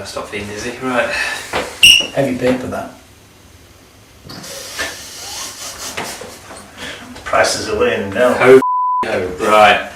I stop feeling dizzy. Right. Heavy paper, that. Prices are laying down. Oh, right.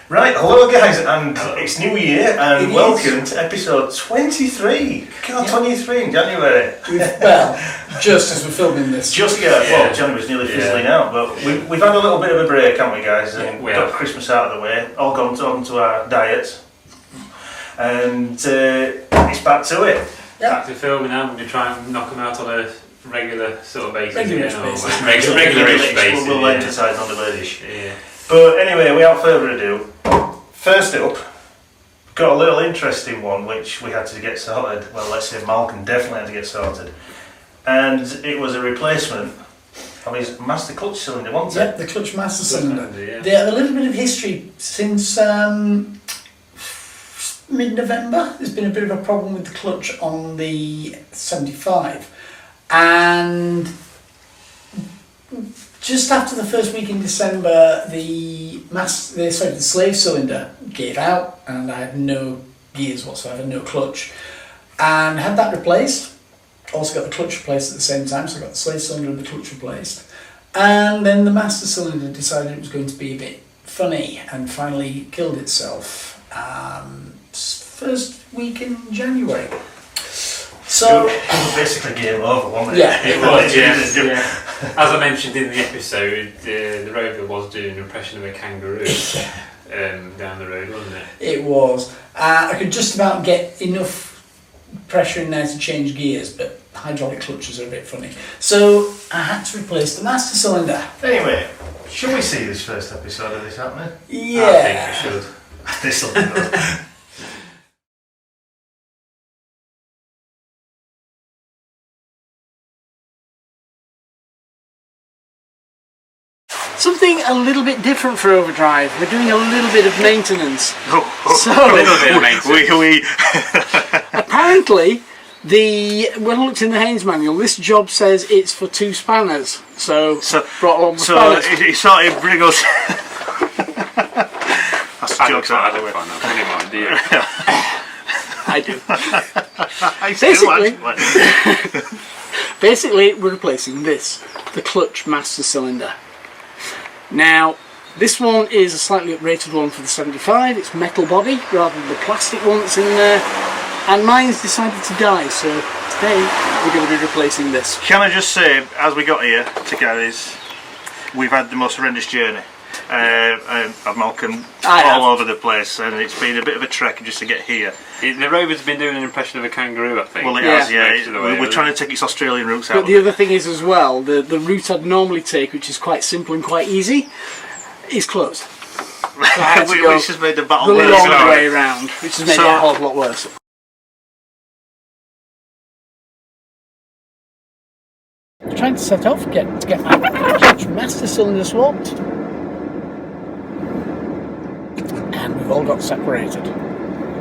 Right, hello guys, and it's New Year, and welcome to episode 23. God, 23 in January. Well, just as we're filming this. Well, January's nearly fizzling out, but we've had a little bit of a break, haven't we, guys? And we got have. Christmas out of the way, all gone on to our diets, and it's back to it. Back to filming now. We're going to try and knock them out on a regular sort of basis. Regular-ish again, or basis. Regular-ish basis. We'll yeah. emphasise on the wordish. Yeah. But anyway, without further ado, first up, got a little interesting one which we had to get sorted. Well, let's say Malcolm definitely had to get sorted. And it was a replacement of his master clutch cylinder, wasn't Yep, the clutch master cylinder. Yeah. They have a little bit of history since mid-November. There's been a bit of a problem with the clutch on the 75, and just after the first week in December, the slave cylinder gave out, and I had no gears whatsoever, no clutch, and had that replaced. Also got the clutch replaced at the same time, so I got the slave cylinder and the clutch replaced. And then the master cylinder decided it was going to be a bit funny and finally killed itself first week in January. So it was basically game over, wasn't it? Yeah, It was, yeah. As I mentioned in the episode, the Rover was doing an impression of a kangaroo down the road, wasn't it? it was. I could just about get enough pressure in there to change gears, but hydraulic clutches are a bit funny. So I had to replace the master cylinder. Anyway, should we see this first episode of this happening? Yeah. I think we should. This will be good. Something a little bit different for OverDrive. We're doing a little bit of maintenance. So A little bit of maintenance. apparently, when I looked in the Haynes manual, this job says it's for 2 spanners. So brought along the spanners. He sort of brings us. That's a joke, I that, don't find that funny, I do. Basically, we're replacing this, the clutch master cylinder. Now, this one is a slightly uprated one for the 75. It's metal body rather than the plastic one that's in there. And mine's decided to die, so today we're going to be replacing this. Can I just say, as we got here to Gary's, we've had the most horrendous journey. Of Malcolm all over the place, and it's been a bit of a trek just to get here. The Rover's been doing an impression of a kangaroo, I think. Well, it has, yeah. We're trying to take its Australian roots out. But the other thing is as well, the route I'd normally take, which is quite simple and quite easy, is closed. So I had to go which has made the battle the worse. long way around, which has made it a whole lot worse. I'm trying to set off, to get my clutch master cylinder swapped. And we've all got separated,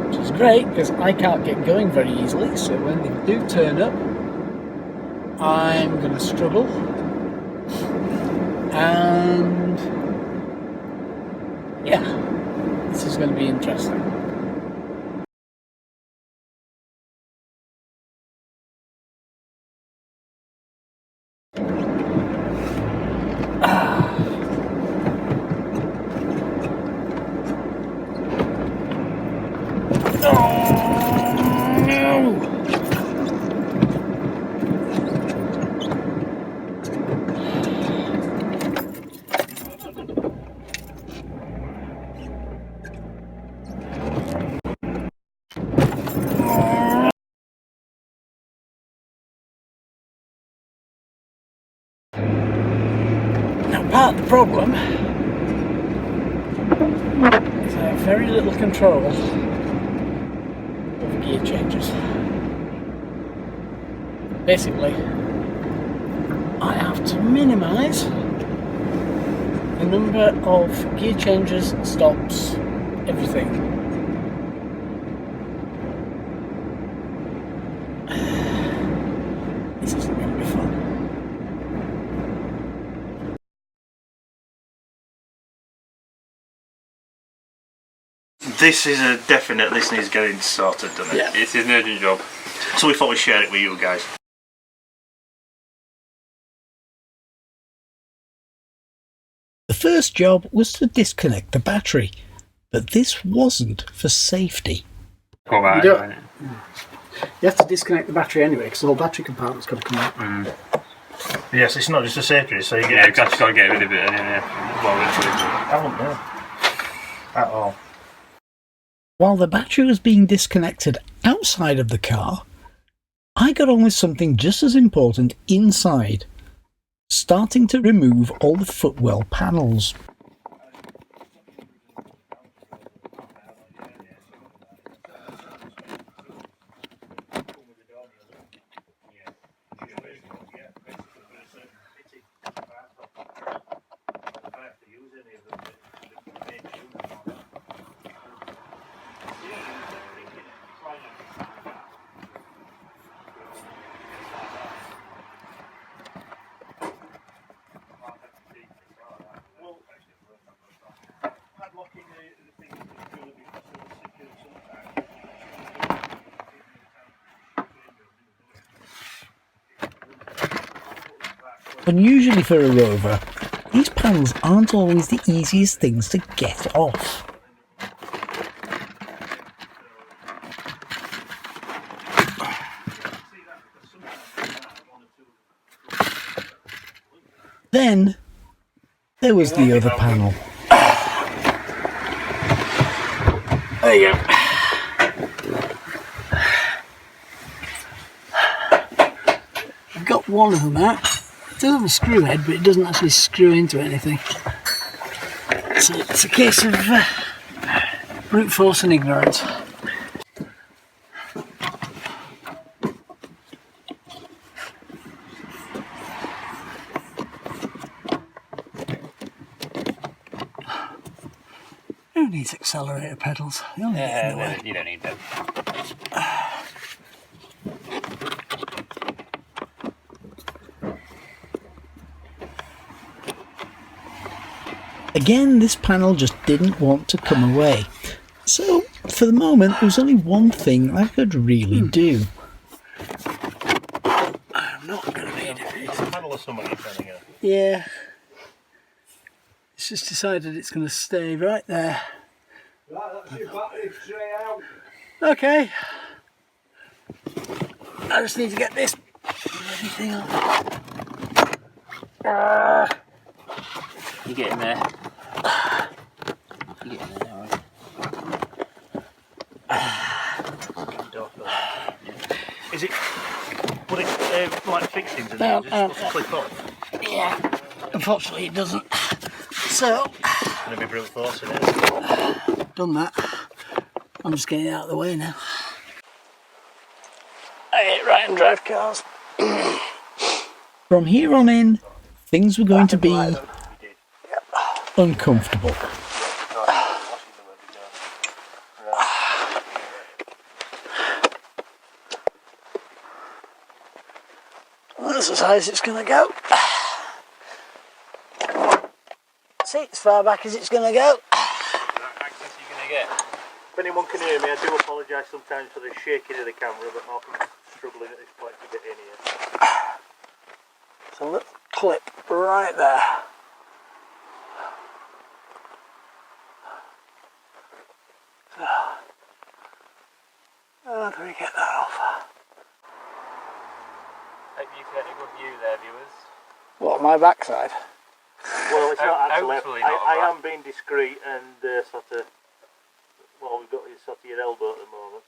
which is great because I can't get going very easily, so when they do turn up I'm going to struggle, and yeah, this is going to be interesting. Part of the problem is I have very little control over gear changes. Basically, I have to minimise the number of gear changes, stops, everything. This isn't going to be fun. This is a definite, this needs getting sorted, doesn't it? Yeah. It's an urgent job. So we thought we'd share it with you guys. The first job was to disconnect the battery, but this wasn't for safety. Come out, You don't- innit? You have to disconnect the battery anyway because the whole battery compartment's got to come out. Yes, it's not just a safety, so you get Yeah, you've got to get rid of it. I wouldn't know. At all. While the battery was being disconnected outside of the car, I got on with something just as important inside, starting to remove all the footwell panels. Unusually for a Rover, these panels aren't always the easiest things to get off. Then there was the other panel. There you go. I've got one of them out. It does have a screw head, but it doesn't actually screw into anything. So it's a case of brute force and ignorance. Who needs accelerator pedals? They only get in the way. You don't need them. Again, this panel just didn't want to come away. So, for the moment, there was only one thing I could really do. I'm not going to be able to. It's a panel or somebody trying to get. Yeah. It's just decided it's going to stay right there. Right, that's your battery tray out. Okay. I just need to get this bloody thing on. You get in there. You get in there, alright. Is it? Would it like fixings and No, just clip on? Yeah. Unfortunately, it doesn't. So, Gonna be brute force in it. done that. I'm just getting it out of the way now. I hate right-hand drive cars. From here on in, things were going to be uncomfortable. That's as high as it's going to go. See, as far back as it's going to go. What access are you going to get? If anyone can hear me, I do apologise sometimes for the shaking of the camera, but I'm struggling at this point to get in here. There's a little clip right there. So, how do we get that off? Hope you get a good view there, viewers. What, my backside? Well, it's not actually. Hopefully not I right. am being discreet and sort of. Well, we've got you sort of your elbow at the moment.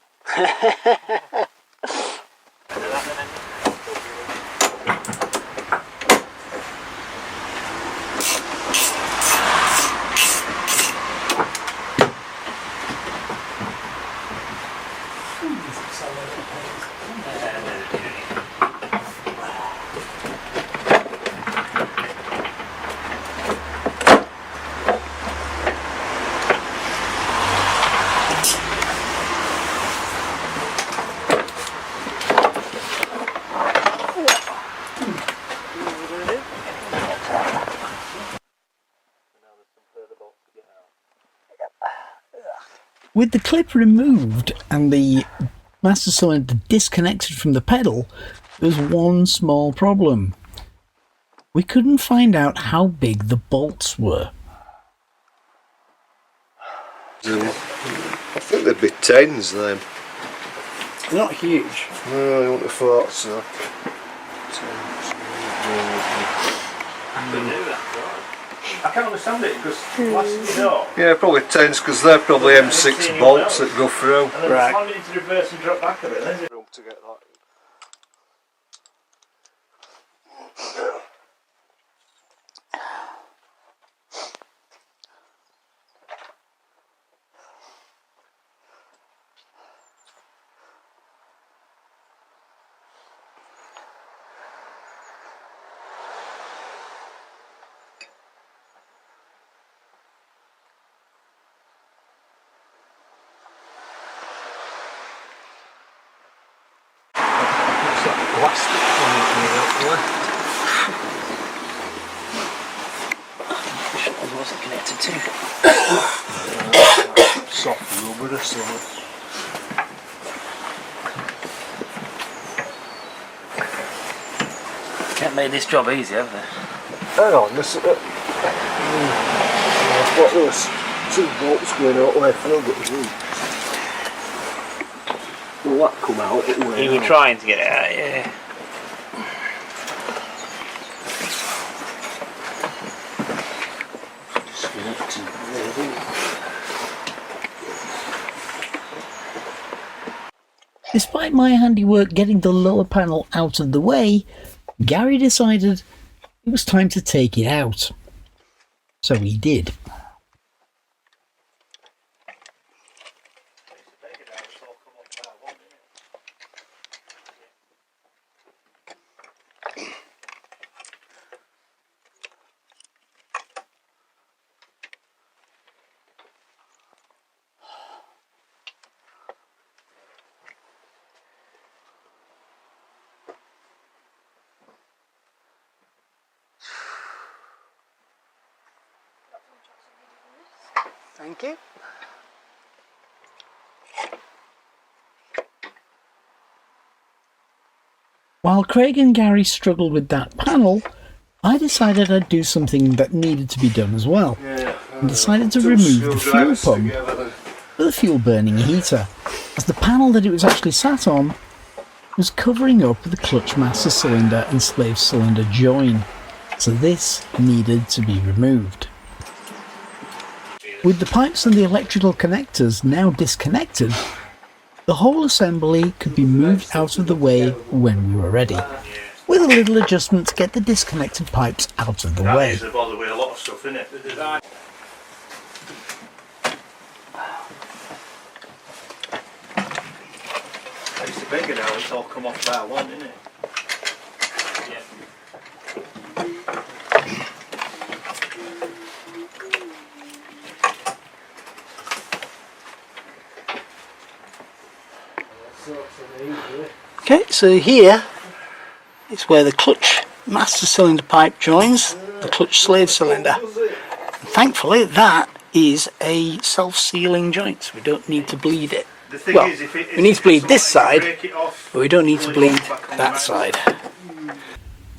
With the clip removed and the master cylinder disconnected from the pedal, there was one small problem. We couldn't find out how big the bolts were. I think they'd be 10s then. They're not huge. No, I wouldn't have thought so. I can't understand it because last door. Yeah, probably 10s because they're probably M6 bolts that go through. And then Right. slamming into reverse and drop back a bit. Then Room to get that. Plastic on it It wasn't connected to. soft rubber or something. Can't make this job easy, have they? Hang on, this I've got those 2 bolts going all the way through, but will that come out? It will. You were trying to get it out, yeah. Despite my handiwork getting the lower panel out of the way, Gary decided it was time to take it out. So he did. Thank you. While Craig and Gary struggled with that panel, I decided I'd do something that needed to be done as well, and decided to remove the fuel pump with a fuel burning heater, as the panel that it was actually sat on was covering up the clutch master cylinder and slave cylinder join, so this needed to be removed. With the pipes and the electrical connectors now disconnected, the whole assembly could be moved out of the way when we were ready, with a little adjustment to get the disconnected pipes out of the way. That is a bother with a lot of stuff, isn't it? It's the bigger now, it's all come off bar one, isn't it? Okay, so here is where the clutch master cylinder pipe joins the clutch slave cylinder. And thankfully that is a self-sealing joint, so we don't need to bleed it. The thing Well, is, if it, we need to bleed this side, break it off, but we don't need to pull it bleed back on that the side.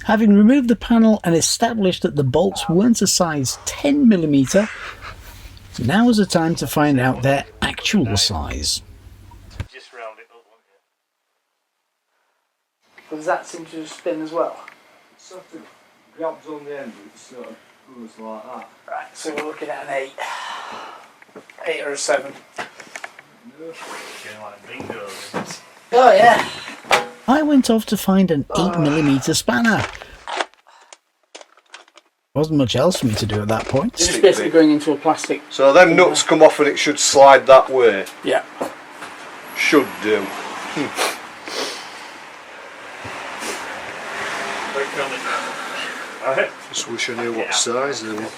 Having removed the panel and established that the bolts weren't a size 10mm, now is the time to find out their actual size. Just round it up, won't you? Does that seem to spin as well? Sort of grabs on the end, it sort of goes like that. Right, so we're looking at an 8 or a 7. Getting like bingo. Oh yeah. I went off to find an 8mm spanner. Wasn't much else for me to do at that point. It's basically going into a plastic. So them nuts come off and it should slide that way. Yeah. Should do. Just wish I knew what size they were.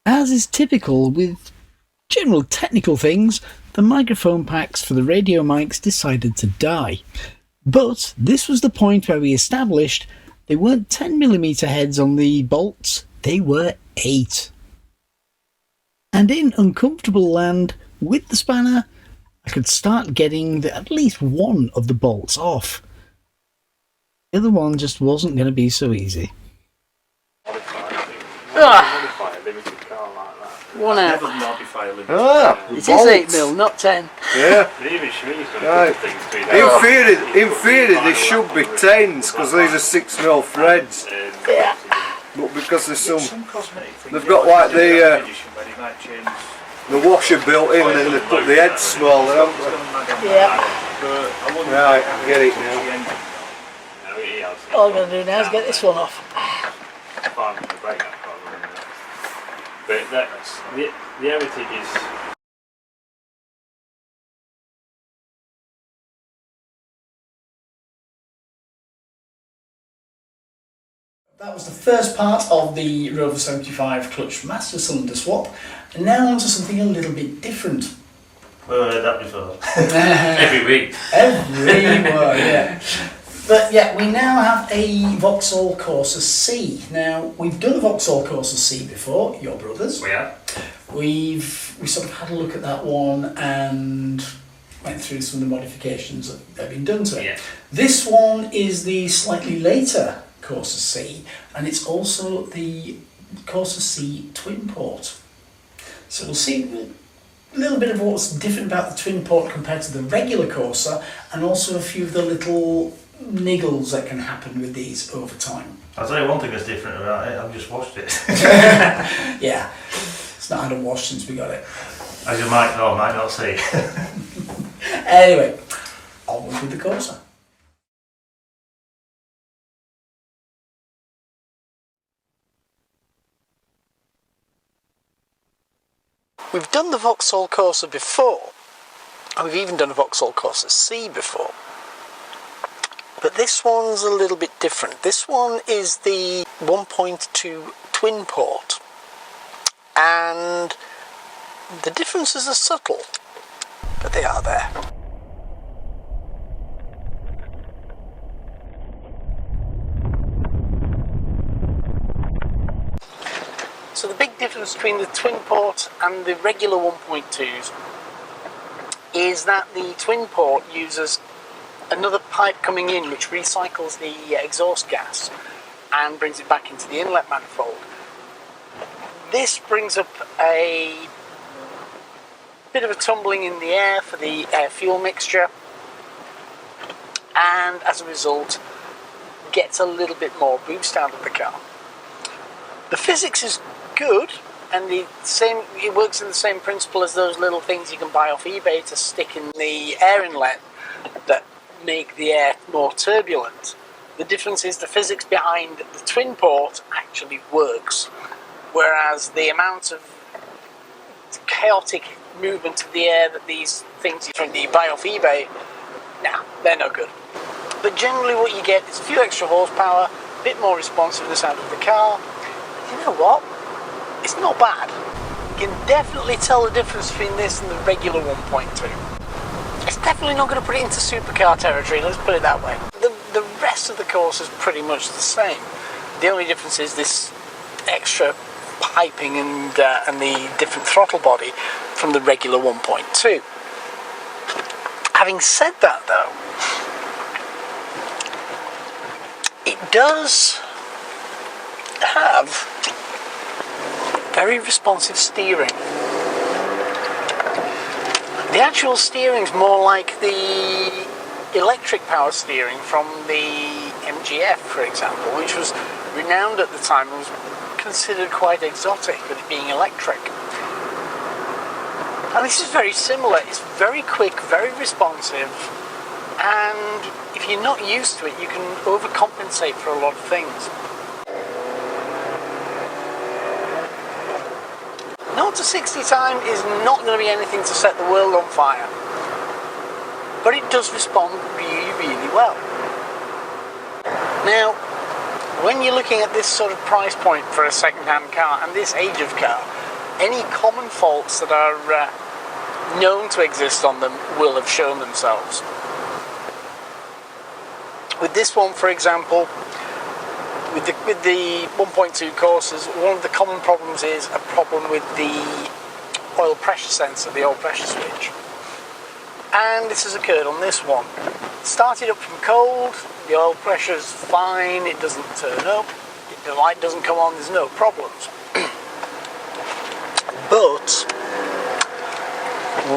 As is typical with general technical things, the microphone packs for the radio mics decided to die. But this was the point where we established they weren't 10mm heads on the bolts, they were 8. And in uncomfortable land, with the spanner, I could start getting at least one of the bolts off. The other one just wasn't going to be so easy. Modify a limited car like that. One out. Never modify a limited Ah, car. It is bolts. 8mm, not 10. Yeah. Even Shree's got a Right. couple of things to do. In theory, they should be 10s because these are 6mm threads. Yeah. But because there's some, cosmetic things. they've got like the might change. washer built in, and they put the head smaller, haven't they? Yeah. Right, I get it now. All I'm going to do now is get this one off. But that's the Heritage is. That was the first part of the Rover 75 clutch master cylinder swap, and now on to something a little bit different. Well, I heard that before. Every week. Everyone, yeah. But yeah, we now have a Vauxhall Corsa C. Now, we've done a Vauxhall Corsa C before, your brothers. We have. We sort of had a look at that one and went through some of the modifications that have been done to it. Yeah. This one is the slightly later Corsa C, and it's also the Corsa C TwinPort. So we'll see a little bit of what's different about the TwinPort compared to the regular Corsa, and also a few of the little niggles that can happen with these over time. I'll tell you one thing that's different about it, I've just washed it. Yeah, it's not had a wash since we got it. As you might know, might not see. Anyway, onward with the Corsa. We've done the Vauxhall Corsa before, and we've even done a Vauxhall Corsa C before. But this one's a little bit different. This one is the 1.2 TwinPort, and the differences are subtle, but they are there. So the big difference between the TwinPort and the regular 1.2s is that the TwinPort uses another pipe coming in which recycles the exhaust gas and brings it back into the inlet manifold. This brings up a bit of a tumbling in the air for the air-fuel mixture, and as a result gets a little bit more boost out of the car. The physics is good, and it works in the same principle as those little things you can buy off eBay to stick in the air inlet that make the air more turbulent. The difference is the physics behind the TwinPort actually works, whereas the amount of chaotic movement of the air that these things you buy off eBay, nah, they're no good. But generally what you get is a few extra horsepower, a bit more responsiveness out of the car. You know what? It's not bad. You can definitely tell the difference between this and the regular 1.2. It's definitely not going to put it into supercar territory, let's put it that way. The rest of the course is pretty much the same. The only difference is this extra piping and the different throttle body from the regular 1.2. Having said that though, it does have very responsive steering. The actual steering's more like the electric power steering from the MGF, for example, which was renowned at the time and was considered quite exotic with it being electric. And this is very similar. It's very quick, very responsive, and if you're not used to it, you can overcompensate for a lot of things. 0 to 60 time is not going to be anything to set the world on fire, but it does respond really, really well. Now, when you're looking at this sort of price point for a second-hand car and this age of car, any common faults that are known to exist on them will have shown themselves. With this one, for example, with the 1.2 Corsas, one of the common problems is a problem with the oil pressure sensor, the oil pressure switch. And this has occurred on this one. Started up from cold, the oil pressure's fine, it doesn't turn up, the light doesn't come on, there's no problems. But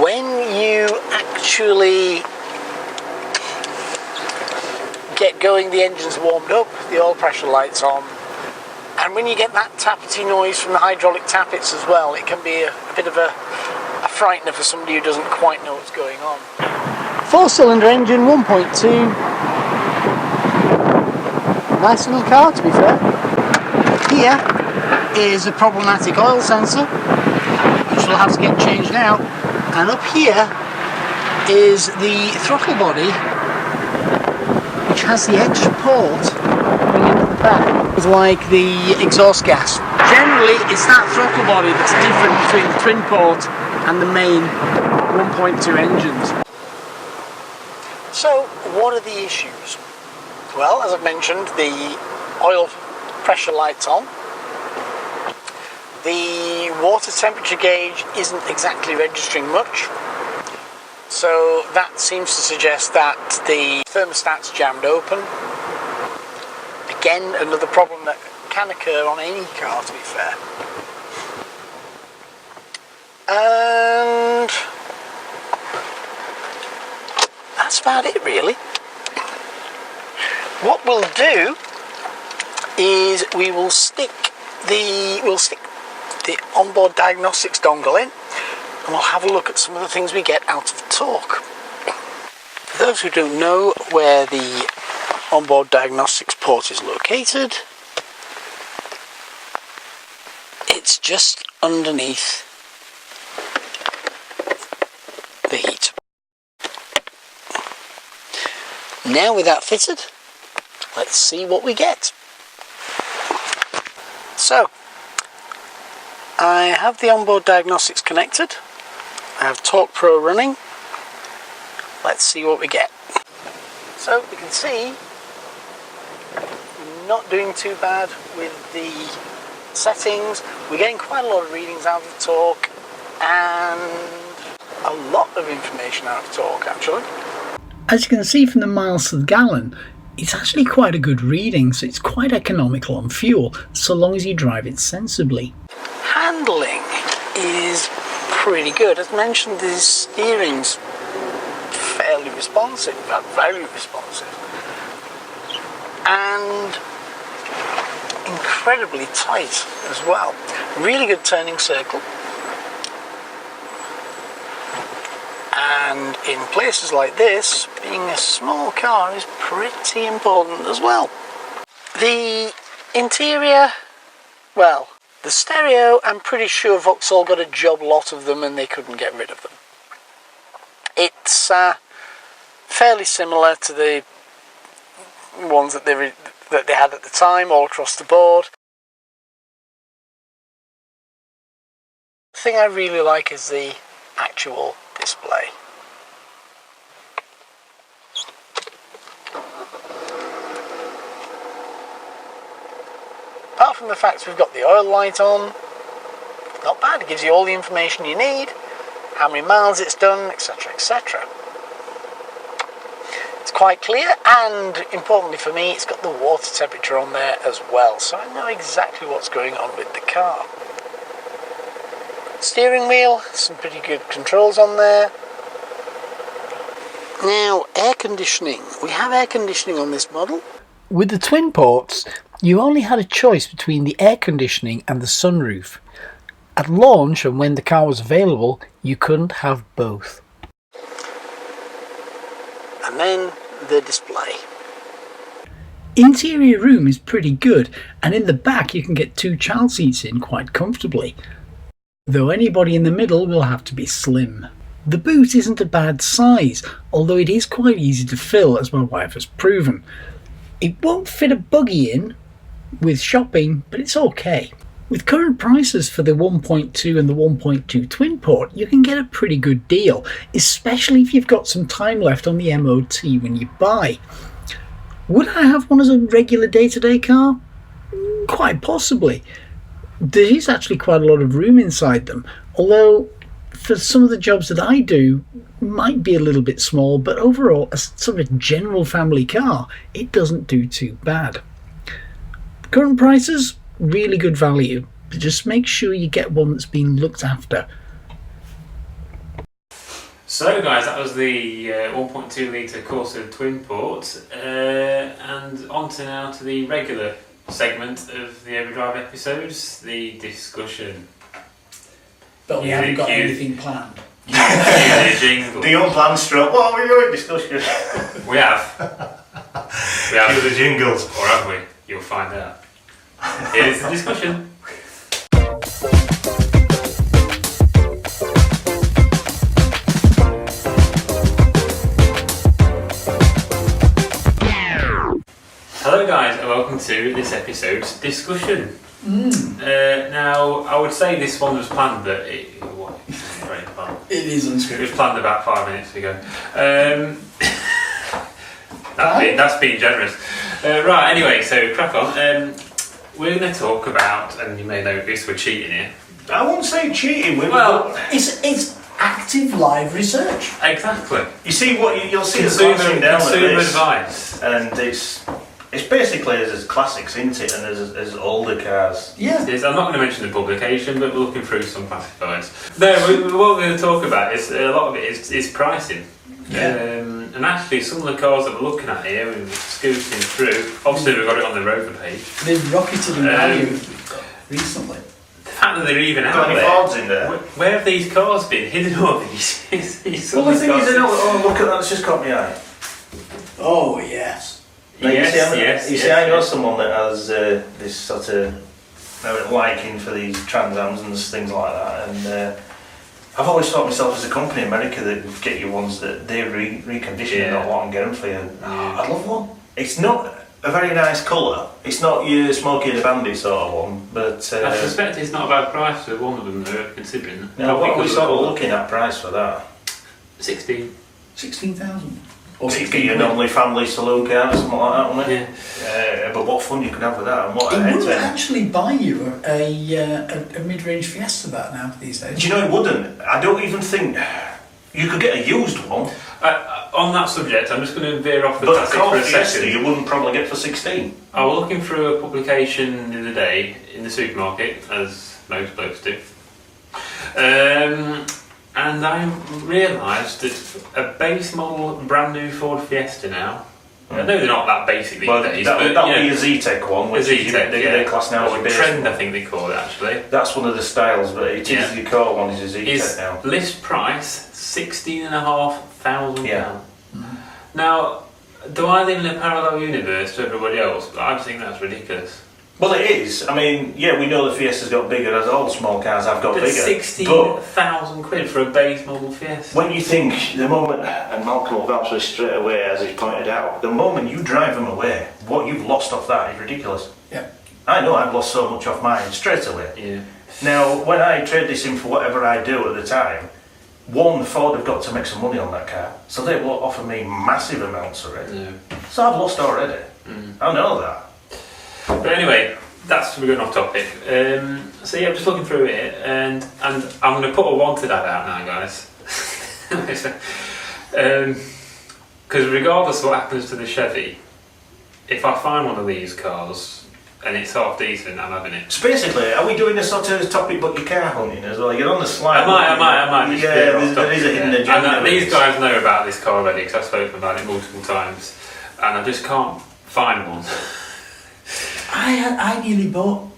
when you actually get going, the engine's warmed up, the oil pressure light's on, and when you get that tappety noise from the hydraulic tappets as well, it can be a bit of a frightener for somebody who doesn't quite know what's going on. 4-cylinder engine, 1.2. Nice little car, to be fair. Here is a problematic oil sensor, which will have to get changed out. And up here is the throttle body, which has the extra port going into the back. It's like the exhaust gas. Generally, it's that throttle body that's different between the TwinPort and the main 1.2 engines. So, what are the issues? Well, as I've mentioned, the oil pressure light's on. The water temperature gauge isn't exactly registering much. So that seems to suggest that the thermostat's jammed open. Again, another problem that can occur on any car, to be fair. And that's about it, really. What we'll do is we'll stick the onboard diagnostics dongle in, and we'll have a look at some of the things we get out of the torque. For those who don't know where the onboard diagnostics port is located, it's just underneath the heater. Now with that fitted, let's see what we get. So, I have the onboard diagnostics connected. I have Torque Pro running. Let's see what we get. So we can see we're not doing too bad with the settings. We're getting quite a lot of readings out of the torque and a lot of information out of torque, actually. As you can see from the miles to the gallon, it's actually quite a good reading, so it's quite economical on fuel, so long as you drive it sensibly. Handling is pretty good. As mentioned, the steering's fairly responsive, very responsive, and incredibly tight as well. Really good turning circle, and in places like this, being a small car is pretty important as well. The interior, well, the stereo, I'm pretty sure Vauxhall got a job lot of them and they couldn't get rid of them. It's fairly similar to the ones that they had at the time, all across the board. The thing I really like is the actual display. Apart from the fact we've got the oil light on, not bad. It gives you all the information you need, how many miles it's done, etc, etc. It's quite clear, and importantly for me, it's got the water temperature on there as well, so I know exactly what's going on with the car. Steering wheel, some pretty good controls on there. Now, air conditioning. We have air conditioning on this model. With the TwinPorts, you only had a choice between the air conditioning and the sunroof. At launch and when the car was available, you couldn't have both. And then the display. Interior room is pretty good, and in the back you can get 2 child seats in quite comfortably, though anybody in the middle will have to be slim. The boot isn't a bad size, although it is quite easy to fill, as my wife has proven. It won't fit a buggy in with shopping, but it's okay. With current prices for the 1.2 and the 1.2 TwinPort, you can get a pretty good deal, especially if you've got some time left on the MOT when you buy. Would I have one as a regular day-to-day car? Quite possibly. There is actually quite a lot of room inside them, although for some of the jobs that I do, might be a little bit small, but overall, as sort of a general family car, it doesn't do too bad. Current prices, really good value, but just make sure you get one that's been looked after. So guys, that was the 1.2 litre Corsa TwinPort, and on to now to the regular segment of the OverDrive episodes, the discussion. But we haven't got anything planned. The jingle. The unplanned stroke. What are we doing? Discussion. We have. We have. Cue the jingles. Or have we? You'll find out. Here's the discussion. Hello guys and welcome to this episode's discussion. Now I would say this one was planned, but it It is unscripted. It was planned about 5 minutes ago. That's being generous. Right, anyway, so crack on. We're going to talk about, and you may know this, we're cheating here. I wouldn't say cheating. Well, It's active live research. exactly. You see what you'll see Consumer down consumer this, advice. and it's basically as classics, isn't it? And as older cars. Yeah. Yes, I'm not going to mention the publication, but we're looking through some classifieds. No, what we're going to talk about is a lot of it is pricing. Yeah. And actually, some of the cars that we're looking at here, we're scooting through. Obviously, we've got it on the Rover page. They've rocketed in value recently. The fact that they're even Got out any there. Fords in there? Where have these cars been hidden all these? Well, the thing is, look at that. It's just caught my eye. Oh, yes. Now, Yes, you see, I know someone that has this sort of liking for these Trans Ams and things like that, and I've always thought myself as a company in America that would get you ones that they recondition and not want and get them for you. I'd love one. It's not a very nice colour. It's not your Smokey the Bandit sort of one, but I suspect it's not a bad price for one of them they're considering. now, what are we sort of looking at price for that? 16. 16,000. Or you get your normally family saloon car or something like that, wouldn't it? Yeah. But what fun you could have with that, and what It a wouldn't head actually buy you a mid-range Fiesta that now these days. Do you know it wouldn't? I don't even think you could get a used one. On that subject, I'm just going to veer off the But topic a for a Fiesta second. you wouldn't probably get for 16. I was looking through a publication the other day in the supermarket, as most blokes do. And I realised that a base model brand new Ford Fiesta now, I know they're not that basic these days, but that'll be a Z-Tech one, which is their class now or as a base Trend, one. I think they call it actually. That's one of the styles, but it is the core one is a Z-Tech Is now. list price £16,500. Yeah. Now, do I live in a parallel universe to everybody else? I think that's ridiculous. Well, it is. I mean, yeah, we know the Fiesta's got bigger, as all small cars have got But bigger. 16,000 quid for a base model Fiesta. When you think, the moment, and Malcolm will vouch for this straight away, as he pointed out, the moment you drive them away, what you've lost off that is ridiculous. Yeah. I know I've lost so much off mine straight away. Yeah. Now, when I trade this in for whatever I do at the time, one, Ford have got to make some money on that car, so they will offer me massive amounts for it. No. So I've lost already. I know that. But anyway, we're going off topic. So yeah, I'm just looking through it, and I'm going to put a wanted ad out now, guys. Because regardless of what happens to the Chevy, if I find one of these cars and it's half decent, I'm having it. So basically, are we doing a sort of topic but your car hunting as well? You're on the slide. I might. Yeah, there is a hidden agenda. And these guys know about this car already because I've spoken about it multiple times, and I just can't find one. I nearly bought.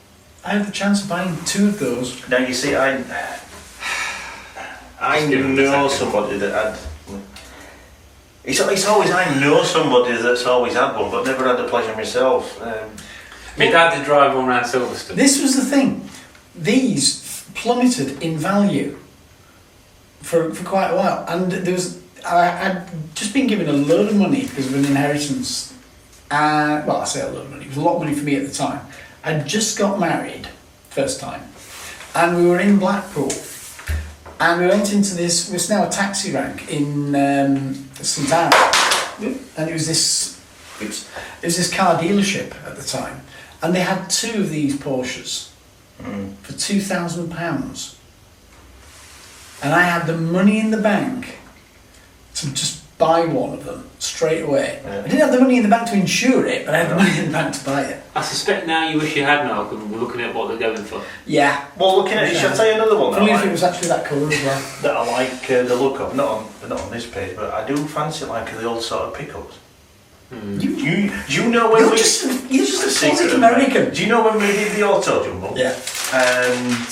I had the chance of buying 2 of those. Now you see, I give them a know second. somebody that had. It's always I know somebody that's always had one, but never had the pleasure myself. My dad did drive one around Silverstone. This was the thing. These plummeted in value for quite a while, and I'd just been given a load of money because of an inheritance. Well, I say a lot of money. It was a lot of money for me at the time. I'd just got married, first time, and we were in Blackpool, and we went into this. It was now a taxi rank in St Anne, and it was this car dealership at the time, and they had 2 of these Porsches for £2,000. and I had the money in the bank to just buy one of them straight away. Yeah. I didn't have the money in the bank to insure it, but I had the money in the bank to buy it. I suspect now you wish you had, Malcolm. We're looking at what they're going for. Yeah. Well, looking at it, shall I tell you another one Only that I if it like, was actually that colour as well. that I like the look of? Not on this page, but I do fancy like the old sort of pickups. Do you know when You're we... just a Secret classic of American. Do you know when we did the auto jumble? Yeah. And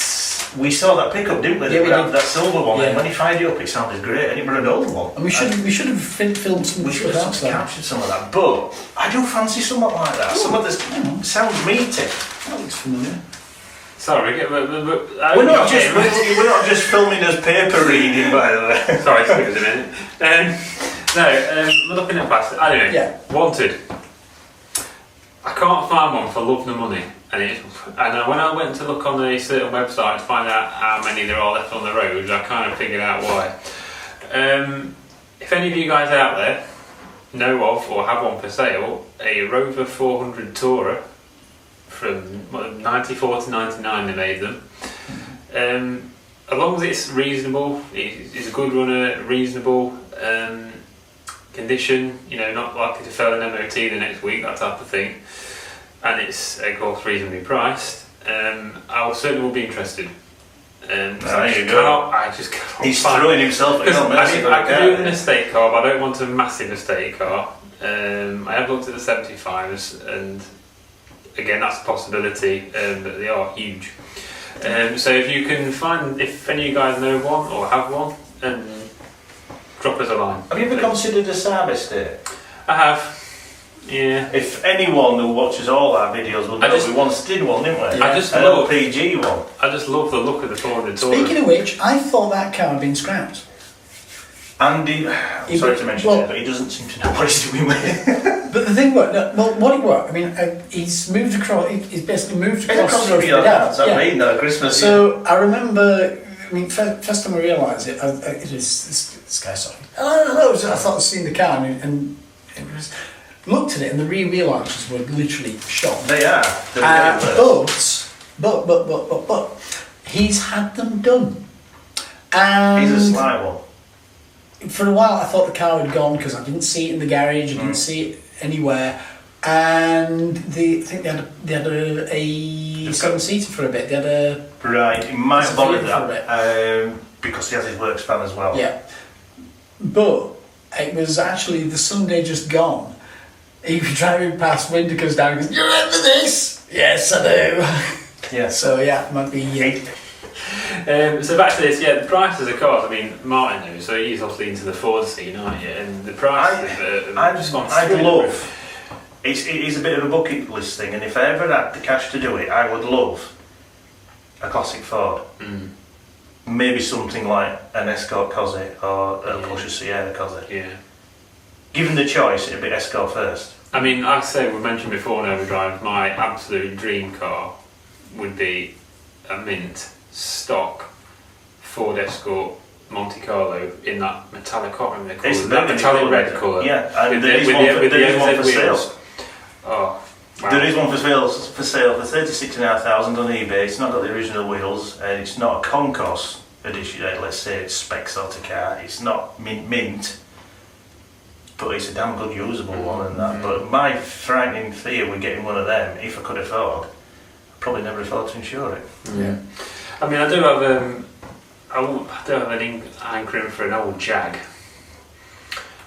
we saw that pickup, didn't we? Yeah, we did. That silver one. Yeah. And when you fired it up, it sounded great, and it was an old one. And we should have filmed some We should stuff have else there. captured some of that, but I do fancy something like that. Some of this sounds meaty. That looks familiar. Sorry, We're not just filming as paper reading, by the way. Sorry, excuse me a minute. We're looking at plastic. I don't know. Yeah. Wanted. I can't find one for love nor money. And when I went to look on a certain website to find out how many there are left on the road, I kind of figured out why. If any of you guys out there know of or have one for sale, a Rover 400 Tourer from 94 to 99 they made them. As long as it's reasonable, it's a good runner, reasonable condition, not likely to fail an MOT the next week, that type of thing, and it's of course reasonably priced, I certainly will be interested. There you go. I just cannot He's find throwing himself at your mercy. I can do an estate car, but I don't want a massive estate car. I have looked at the 75s, and again, that's a possibility, but they are huge. So if you can find, if any of you guys know one or have one, drop us a line. Have you ever considered a service day? I have. Yeah. If anyone who watches all our videos will know, we once did one, didn't we? I just an love LPG one. I just love the look of the 400 Tourer. Speaking of which, I thought that car had been scrapped. Andy, I'm sorry to mention it, but he doesn't seem to know what he's doing with it. But the thing was, what it was, I mean, he's moved across. He's basically moved across the road your for dad. house, I mean, no, Christmas. So I remember. I mean, first time I realised it, it is this guy sorry. I thought I'd seen the car and it was looked at it and the rear wheel arches were literally shot. They are. But he's had them done. And he's a sly one. For a while, I thought the car had gone because I didn't see it in the garage. I didn't see it anywhere. And I think they had a 7-seater for a bit. They had a right. He might have borrowed for a that because he has his work span as well. Yeah, but it was actually the Sunday just gone. He was driving past, window goes down, and goes, "You remember this?" Yes, I do. Yeah. So yeah, it might be. So back to this, the prices of cars. I mean, Martin knows, so he's obviously into the Ford scene, aren't you? And the prices I'd love. It is a bit of a bucket list thing, and if I ever had the cash to do it, I would love a classic Ford. Maybe something like an Escort Cosy or a Porsche Sierra Cosy. Yeah. Given the choice, it'd be Escort first. I mean, like I say, we mentioned before on OverDrive, my absolute dream car would be a mint stock Ford Escort Monte Carlo in that metallic, I can't remember what they call it, that metallic red colour. Yeah, and there is one for sale. Oh, wow. There is one for sale for 36,500 on eBay. It's not got the original wheels, and it's not a concourse edition. Let's say it's spec sort of car. It's not mint, but it's a damn good usable one and that. But my frightening fear with getting one of them, if I could afford, I'd probably never afford to insure it. Yeah. I mean, I do have an hankering for an old Jag.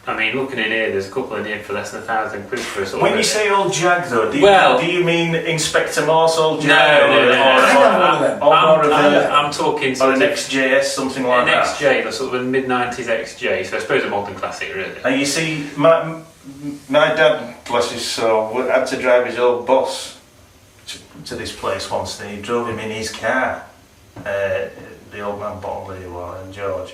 I mean, looking in here, there's a couple in here for less than £1,000 for a sort When of you say old Jag though, do you mean Inspector Morse old Jag? No. I'm talking or an XJS, something like that. An XJ, sort of a mid-90s XJ, so I suppose a modern classic really. And you see, my dad, bless his soul, had to drive his old boss to this place once, and he drove him in his car. The old man Bottomley and George.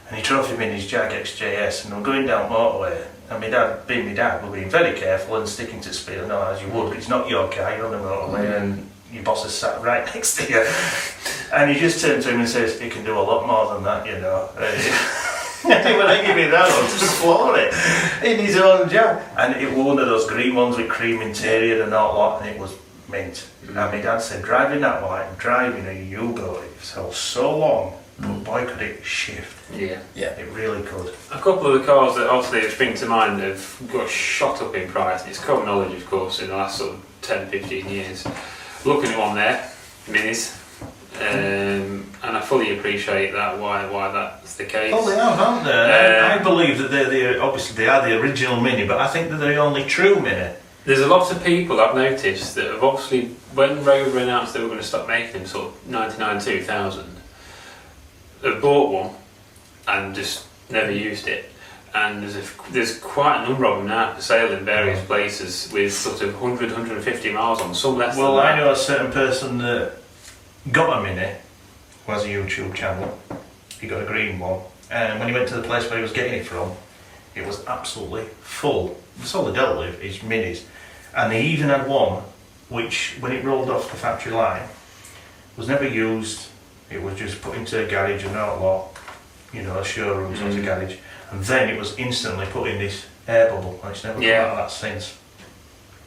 And he drove him in his Jag XJS, and we were going down motorway, and my dad, being my dad, were being very careful and sticking to speed, as you would, but it's not your car, you're on the motorway, and your boss is sat right next to you. And he just turned to him and says, "He can do a lot more than that, you know." When I give me that, I'll just floor it in his own Jag. And it was one of those green ones with cream interior and all that, and it was mint. And my dad said, driving that white, driving a U-boat, it felt so long. but boy could it shift. Yeah. It really could. A couple of the cars that obviously spring to mind have got shot up in price. It's common knowledge, of course, in the last sort of 10, 15 years. Looking at one there, Minis, and I fully appreciate that, why that's the case. Oh, they have, haven't they? I believe that they're obviously they are the original Mini, but I think that they're the only true Mini. There's a lot of people I've noticed that have obviously, when Rover announced they were going to stop making them, sort of 99, 2000, have bought one and just never used it. And there's quite a number of them now for sale in various places with sort of 100, 150 miles on, some less Well, than that. I know a certain person that got a Mini, who has a YouTube channel. He got a green one, and when he went to the place where he was getting it from, it was absolutely full. That's all they dealt with is Minis. And he even had one which, when it rolled off the factory line, was never used. It was just put into a garage, an outlaw, a showroom sort of garage, and then it was instantly put in this air bubble, and it's never come out of that since.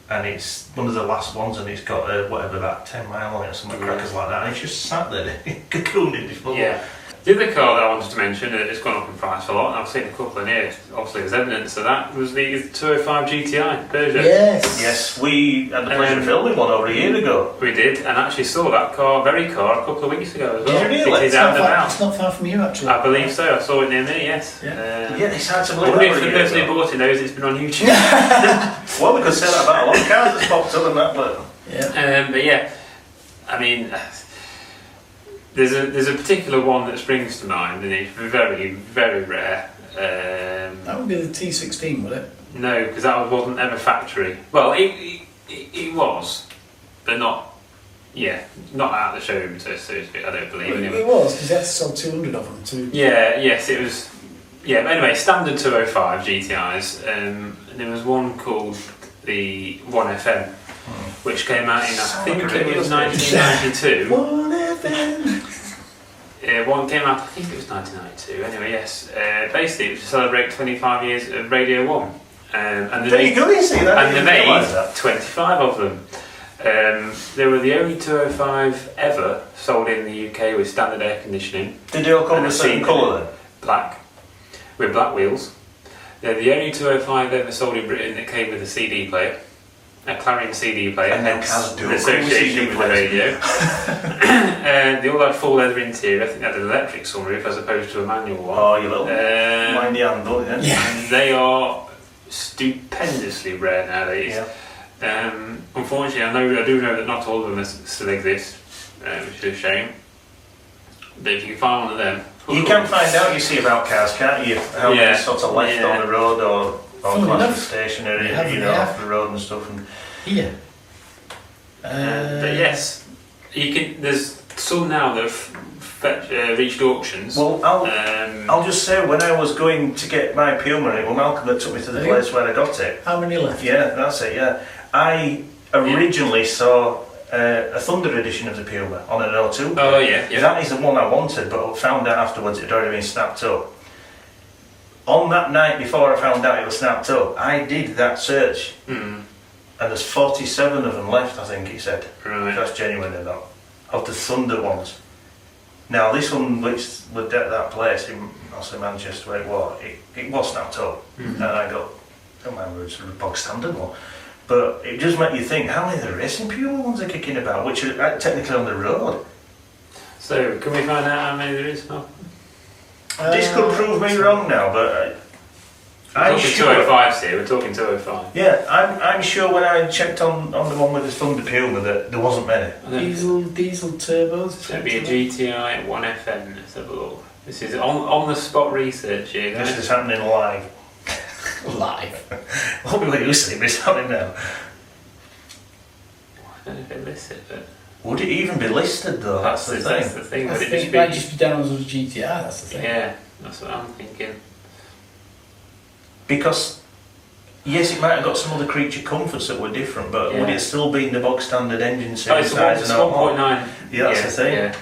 And it's one of the last ones, and it's got whatever, about 10 mile on it or something crackers like that, and it's just sat there cocooned in this bubble. Yeah. The other car that I wanted to mention, it's gone up in price a lot, and I've seen a couple in here, obviously there's evidence of that, was the 205 GTI Peugeot. Yes. We had the pleasure of filming one over a year ago. We did, and actually saw that car, very car, a couple of weeks ago as well. Did you really? It is out and about. It's not far from you, actually. I believe so, I saw it near me, yes. Yeah. It's hard to I believe wonder that if over the a year person who ago. bought it knows it's been on YouTube. Well, we could say that about a lot of cars that's popped up and that, but... Yeah. But yeah, I mean, there's a particular one that springs to mind, and it's very, very rare. That would be the T16, would it? No, because that wasn't ever factory. Well, it was, but not out of the showroom, so to speak, I don't believe. It Anyway. was, because they had to sell 200 of them too. Yes, it was. Yeah, but anyway, standard 205 GTIs. And there was one called the 1FM, which came out in, I think it was 1992. 1FM. One came out, I think it was 1992. Anyway, yes. Basically, it was to celebrate 25 years of Radio 1. And Very good, you see that? And they made 25 of them. They were the only 205 ever sold in the UK with standard air conditioning. Did they all come in the same colour then? Black, with black wheels. They're the only 205 ever sold in Britain that came with a CD player, a Clarion CD player, And now hence cars do the association with the radio. They all had full leather interior. I think they had an electric sunroof as opposed to a manual one. Oh, you little windy handle, yeah. And they are stupendously rare nowadays. Yeah. Unfortunately, I do know that not all of them still exist, which is a shame. But if you can find one of them, You can find out, you see, about cars, can't you? How many sort of left on the road or class of stationary, off the road and stuff. And Here. but yes, you can. There's some now that have reached auctions. well, I'll just say, when I was going to get my Puma, it was Malcolm that took me to the place where I got it. How many left? Yeah, that's it, yeah. I originally saw a Thunder edition of the Puma on an O2. Oh yeah. That is the one I wanted, but I found out afterwards it had already been snapped up. On that night before I found out it was snapped up, I did that search, and there's 47 of them left, I think he said. Right. If that's genuine or not. Of the Thunder ones. Now this one, which was at that place in Manchester where it was snapped up, and I got, I don't remember, it's a bog standard one. But it does make you think, how many of the racing Puma ones are kicking about, which are technically on the road? So can we find out how many there is now? This could prove me wrong now, but We're I'm talking sure. 205s here. We're talking 205. Yeah, I'm sure when I checked on the one with the Thunder Puma that there wasn't many. Diesel turbos. So it'd be a GTI 1FM. Let's have a look. This is on the spot research here, This guys. is happening live. Live. What were you saying? It's happening now. I don't know if it lists it, but Would it even be listed though? That's the that's thing. the thing. I Would it think just it be? might just be down as a GTI, that's the thing. Yeah, that's what I'm thinking. Because yes, it might have got some other creature comforts that were different, but would Yeah. it still be in the bog standard engine Oh, size it's and all? 1.9. Yeah, that's the thing. Yeah.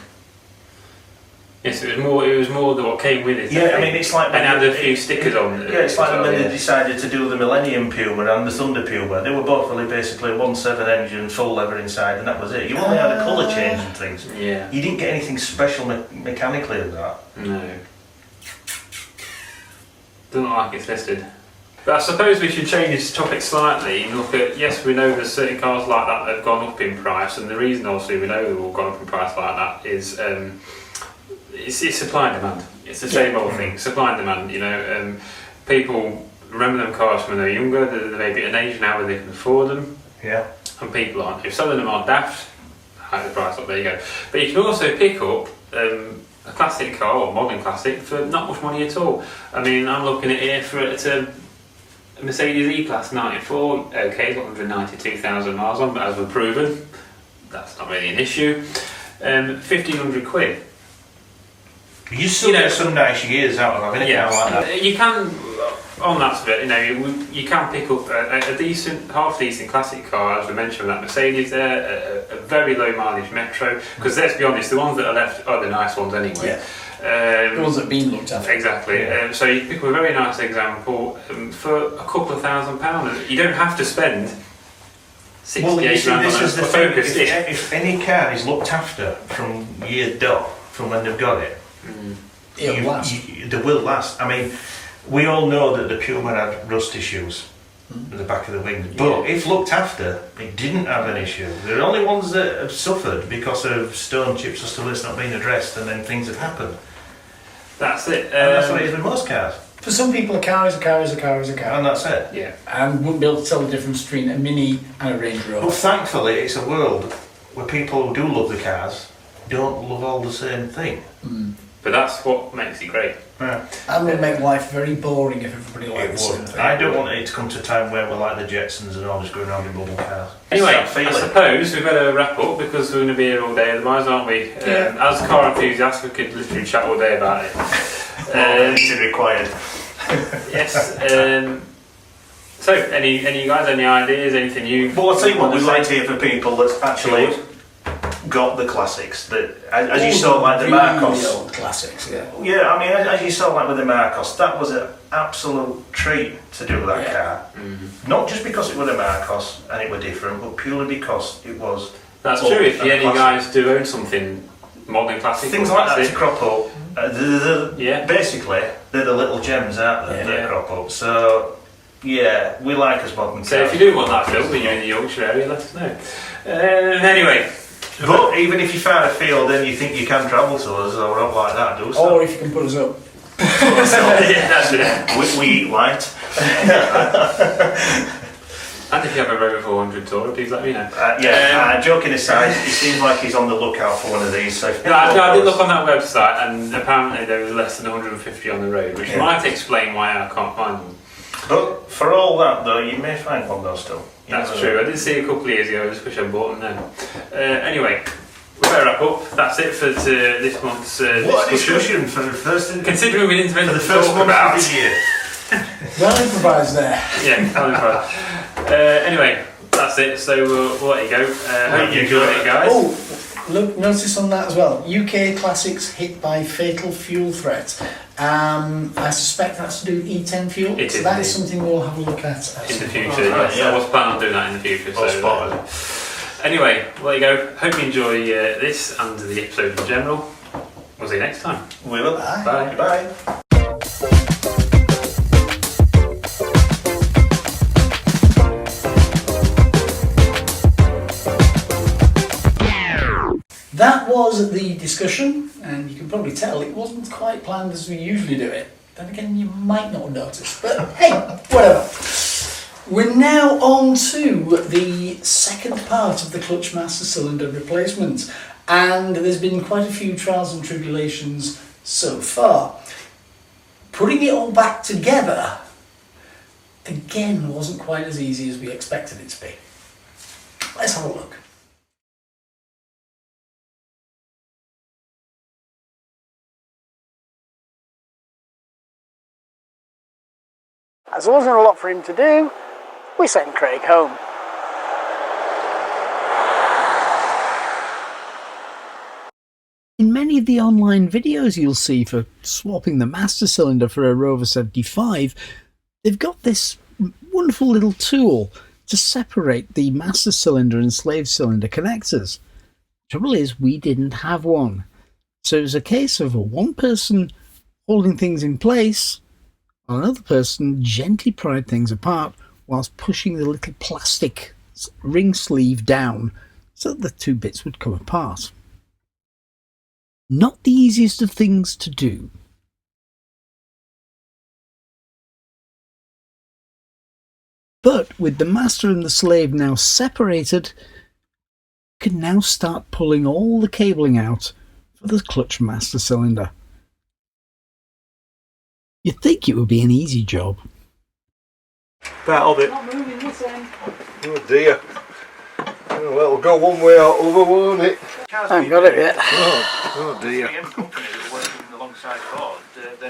Yes, it was more than what came with it. Yeah, I mean, it's like... And had a few stickers on. Yeah, it's like when they decided to do the Millennium Puma and the Thunder Puma. They were both really basically 1.7 engine, full leather inside, and that was it. You only had a colour change and things. Yeah. You didn't get anything special mechanically in that. No. Doesn't look like it's listed. But I suppose we should change this topic slightly and look at, yes, we know there's certain cars like that that have gone up in price, and the reason obviously we know they've all gone up in price like that is it's supply and demand. It's the same old thing, supply and demand, you know. People remember them cars when they're younger, they're maybe at an age now where they can afford them. Yeah. And people aren't. If some of them are daft, hike the price up, there you go. But you can also pick up a classic car or modern classic for not much money at all. I mean, I'm looking at here for it's a Mercedes E-Class 94. Okay, it's got 192,000 miles on, but as we've proven, that's not really an issue. 1,500 quid. You still get some nice years out of having a car like that. You can, on that bit, you know, you can pick up a decent, half-decent classic car, as we mentioned with that Mercedes there, a very low mileage Metro, because let's be honest, the ones that are left are the nice ones anyway. Yeah. The ones that have been looked after. Exactly. Yeah. So you pick up a very nice example for a couple of £1,000. You don't have to spend 68 Well, you see, grand this on is the a thing. Focus. If any car is looked after from year dot, from when they've got it, It'll last. They will last. I mean, we all know that the Puma had rust issues at the back of the wing, but if looked after, it didn't have an issue. They're only ones that have suffered because of stone chips or stuff that's not been addressed, and then things have happened. That's it. And that's what it is with most cars. For some people, a car is a car is a car is a car. And that's it. Yeah. And wouldn't be able to tell the difference between a Mini and a Range Rover. But thankfully, it's a world where people who do love the cars don't love all the same thing. But that's what makes it great. Yeah. And would make life very boring if everybody liked It the same would. thing. I don't want it to come to a time where we're like the Jetsons and all just going around in bubble cars. Anyway, It's that I feeling. suppose we better wrap up because we're going to be here all day otherwise, aren't we? Yeah. As car enthusiasts, we could literally chat all day about it. It's required. Yes. So, any guys, any ideas, anything you? But I'll tell you what, want we'd to like say? to hear from people that's actually got the classics. That, as you All saw, like the really Marcos. old classics, yeah. Yeah, I mean, as you saw, like with the Marcos, that was an absolute treat to do that Yeah. car. Not just because it was a Marcos and it were different, but purely because it was. That's old true. If and any classic. guys do own something modern classic, Things or like that classic, to crop up. Yeah. Basically, they're the little gems, aren't they? Yeah. That crop up. So, yeah, we like us modern So cars. if you do want that film when you're in the Yorkshire area, let us know. Anyway, But even if you found a field and you think you can travel to us or not like that, do so. Or if you can put us up. yeah, that's it. We eat light. And if you have a Rover 400 Tourer, please let me know. Joking aside, it seems like he's on the lookout for one of these. So if I did look on that website, and apparently there was less than 150 on the road, which might explain why I can't find them. But for all that, though, you may find one though still. You That's never true. know. I did see a couple of years ago. I just wish I bought them then. Anyway, we better wrap up. That's it for this month's What a discussion for the first. Considering we didn't For invent the first month about. of the year. Well improvised there. Yeah, I'll improvise. Anyway, that's it. So we'll let you go. Hope you enjoyed it, guys. Oh, look, notice on that as well. UK classics hit by fatal fuel threat. I suspect that's to do with E10 fuel. It so is that is indeed. something we'll have a look at. In the future, Right, yes. yeah. I was planning on doing that in the future. Well So, spotted. anyway, there you go. Hope you enjoy this and the episode in general. We'll see you next time. We will. Bye. Bye. Bye. That was the discussion, and you can probably tell it wasn't quite planned as we usually do it. Then again, you might not notice, but hey, whatever. We're now on to the second part of the clutch master cylinder replacement, and there's been quite a few trials and tribulations so far. Putting it all back together, again, wasn't quite as easy as we expected it to be. Let's have a look. As there wasn't a lot for him to do, we sent Craig home. In many of the online videos you'll see for swapping the master cylinder for a Rover 75, they've got this wonderful little tool to separate the master cylinder and slave cylinder connectors. Trouble is, we didn't have one. So it was a case of one person holding things in place, while another person gently pried things apart whilst pushing the little plastic ring sleeve down so that the two bits would come apart. Not the easiest of things to do. But with the master and the slave now separated, you can now start pulling all the cabling out for the clutch master cylinder. You'd think it would be an easy job. Part of it. Not moving this end. Oh dear. Oh, well, it'll go one way or other, won't it? I haven't got it yet. Oh dear.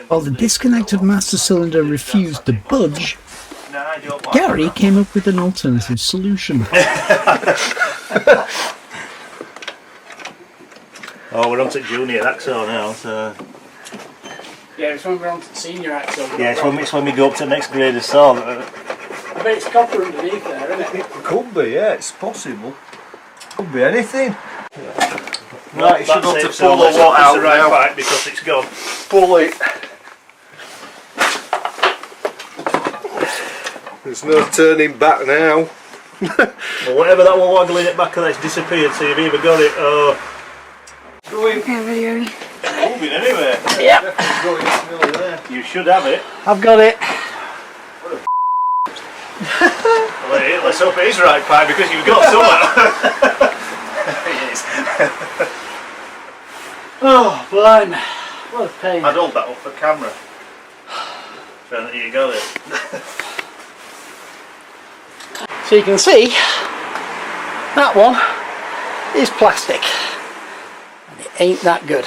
While the disconnected master cylinder refused to budge, Gary came up with an alternative solution. Oh, we're on to junior axle now, so... Yeah, it's when we're on to the senior axle. Yeah, it's when we go up to the next grade of saw. I bet it's copper underneath there, isn't it? It could be, yeah, it's possible. Could be anything. Right, you should have to it, so pull the let's lot hope out it's the right now. pipe because it's gone. Pull it. There's no turning back now. Well, whatever that one waggling it back and it's disappeared, so you've either got it or... Going. Moving anyway. Yep, Going, it's nearly there. You should have it. I've got it. Well, let's hope it is right pipe because you've got some. It is. Oh, blimey. What a pain. I'd hold that up for camera. So that you got it. So you can see, that one is plastic. And it ain't that good.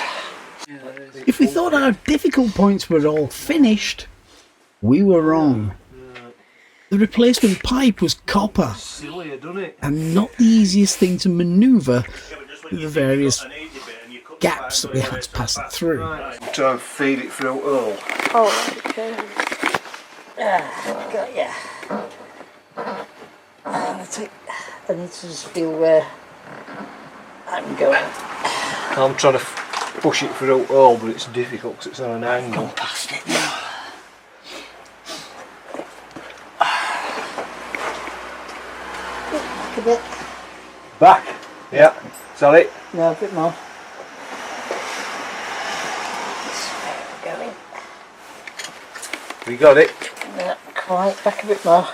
If we thought our difficult points were all finished, we were wrong. The replacement pipe was copper, Silly, done it? and not the easiest thing to manoeuvre with the various gaps that we had to pass it through. Try and feed it through all. Oh, okay. Got ya. I need to just feel where I'm going. I'm trying to push it through all, but it's difficult because it's on an angle. Past it now. Back a bit. Back? Yeah. Is that it? No, a bit more. That's where we're going. We got it. Not quite. Back a bit more.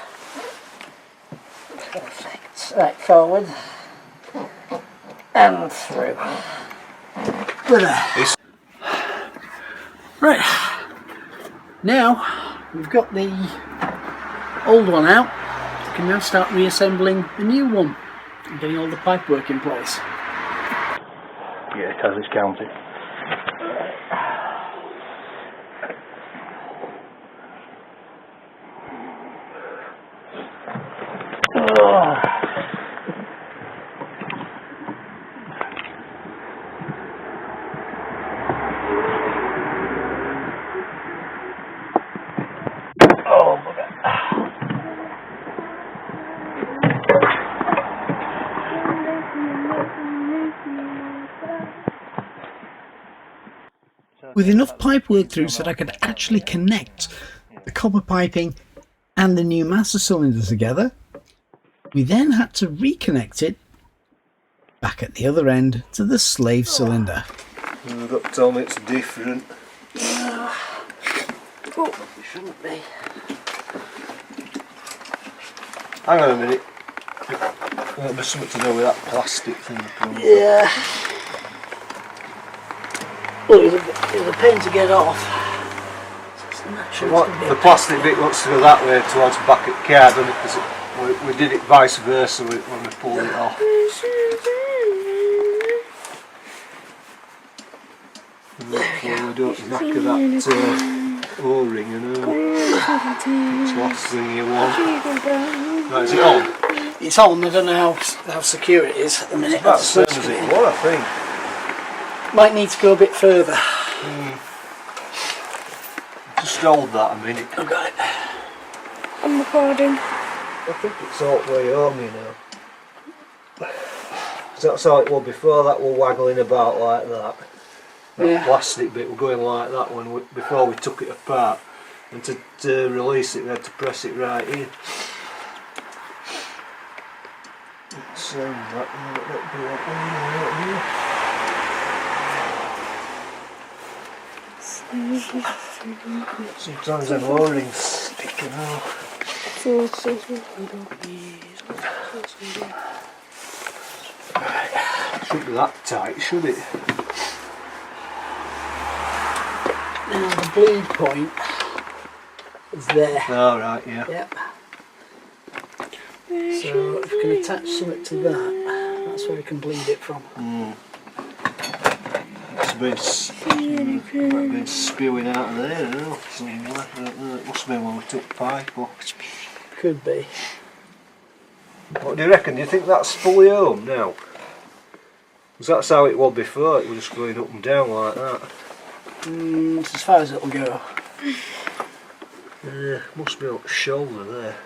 Perfect. Right, forward. And through. Right. Now, we've got the old one out. We can now start reassembling the new one and getting all the pipework in place. Yeah, it has its counting. With enough pipework through so that I could actually connect the copper piping and the new master cylinder together, we then had to reconnect it back at the other end to the slave cylinder. You've got to tell me it's different. Oh, it shouldn't be. Hang on a minute. There'll be something to do with that plastic thing. Yeah. Well, it was a pain to get off. So The plastic bit looks to go that way towards the back of the car, doesn't it? Because we did it vice versa when we pulled it off. Hopefully we don't knock that O-ring, you know. It's the last thing you want. Right, is it on? It's on. I don't know how secure it is at the minute. It's about the same as it was, I think. Might need to go a bit further. Just hold that a minute. I've got it. I'm recording. I think it's all the way home, you know. 'Cause that's how it was before. That were waggling about like that. That plastic bit were going like that before we took it apart. And to release it, we had to press it right in. Let's that be like sometimes them O-rings sticking out. Shouldn't be that tight, should it? Now the bleed point is there. Oh, right, yeah. Yep. So if we can attach something to that, that's where we can bleed it from. It's been spewing out of there, I don't know. It must have been when we took pipe off. Could be. What do you reckon? Do you think that's fully home now? Because that's how it was before, it was just going up and down like that. It's as far as it'll go. Yeah, must be up the shoulder there.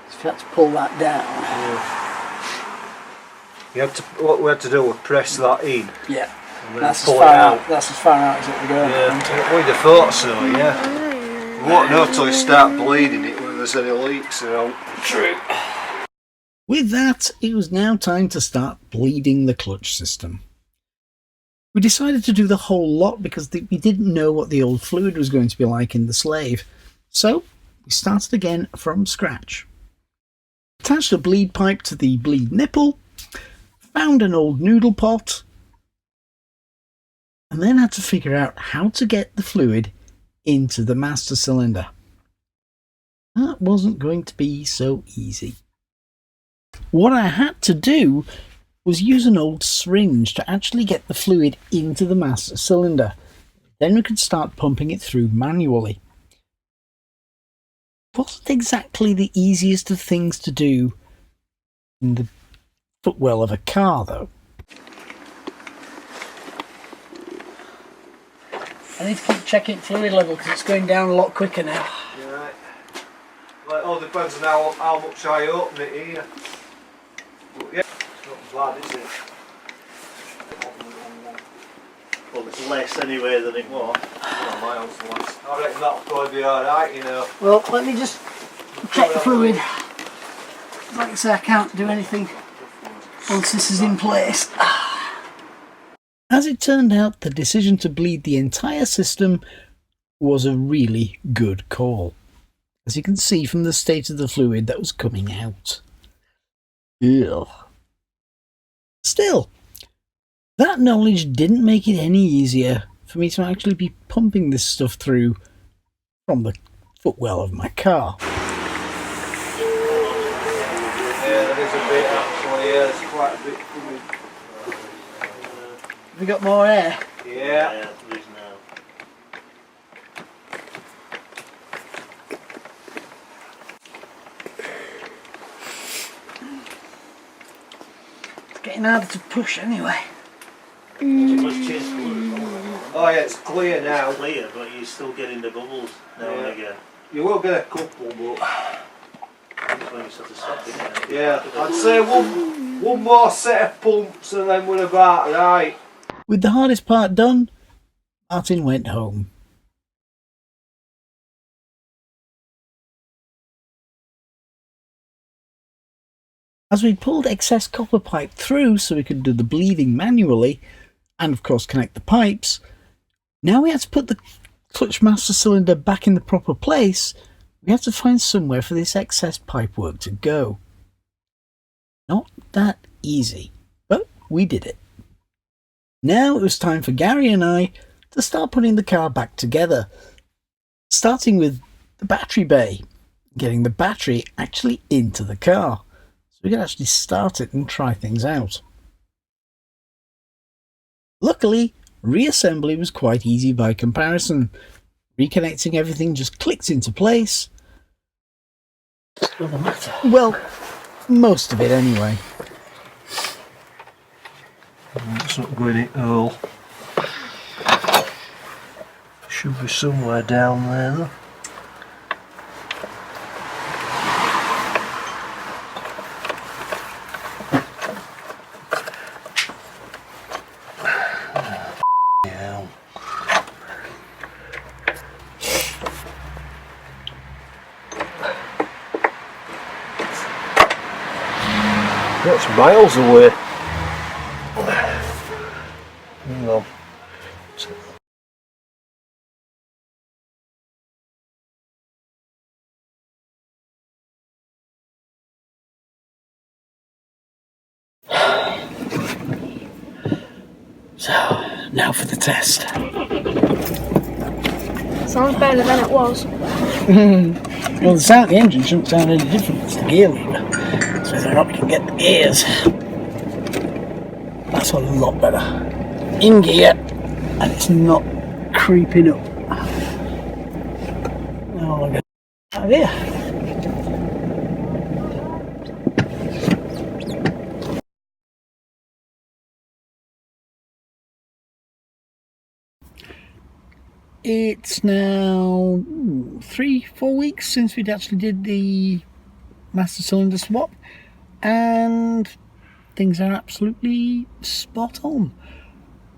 So if you had to pull that down. Yeah. What we had to do was press that in. Yeah. And then That's as pull far it out. That's as far out as it'll go. Yeah, we'd have thought so, yeah. You won't know till you start bleeding it when there's any leaks around. True. With that, it was now time to start bleeding the clutch system. We decided to do the whole lot because we didn't know what the old fluid was going to be like in the Slave. So, we started again from scratch. Attached a bleed pipe to the bleed nipple, found an old noodle pot, and then had to figure out how to get the fluid into the master cylinder. That wasn't going to be so easy. What I had to do was use an old syringe to actually get the fluid into the master cylinder. Then we could start pumping it through manually. It wasn't exactly the easiest of things to do in the footwell of a car, though. I need to keep checking fluid level because it's going down a lot quicker now. Right. Well, it all depends on how much I open it here. But yeah, it's not bad, is it? Well, it's less anyway than it was. Miles less. I reckon that'll probably be alright, you know. Well, let me just check the fluid. Like I say, I can't do anything once this is in place. As it turned out, the decision to bleed the entire system was a really good call, as you can see from the state of the fluid that was coming out. Ugh. Still, that knowledge didn't make it any easier for me to actually be pumping this stuff through from the footwell of my car. Yeah, there is a bit actually, yeah, there's quite a bit coming. Have we got more air? Yeah. there is now. It's getting harder to push anyway. Let's change colours. Oh yeah, it's clear now. Clear, but you're still getting the bubbles now and again. You will get a couple, but That's when you sort of stop, isn't it? yeah, I'd say one more set of pumps and then we're about right. With the hardest part done, Martin went home. As we pulled excess copper pipe through so we could do the bleeding manually, and of course connect the pipes, now we had to put the clutch master cylinder back in the proper place. We had to find somewhere for this excess pipe work to go. Not that easy, but we did it. Now it was time for Gary and I to start putting the car back together, starting with the battery bay, getting the battery actually into the car so we could actually start it and try things out. Luckily, reassembly was quite easy by comparison. Reconnecting everything just clicked into place. What's the matter? Well, most of it anyway. It's not going in all. Should be somewhere down there though. Yeah. That's miles away. Hang on. So, now for the test. Sounds better than it was. Well, the sound of the engine shouldn't sound any different. It's the gear lever. So whether or not we can get the gears. That's a lot better. In gear, and it's not creeping up. Oh, I got out of here. It's now 3-4 weeks since we'd actually did the master cylinder swap, and things are absolutely spot on.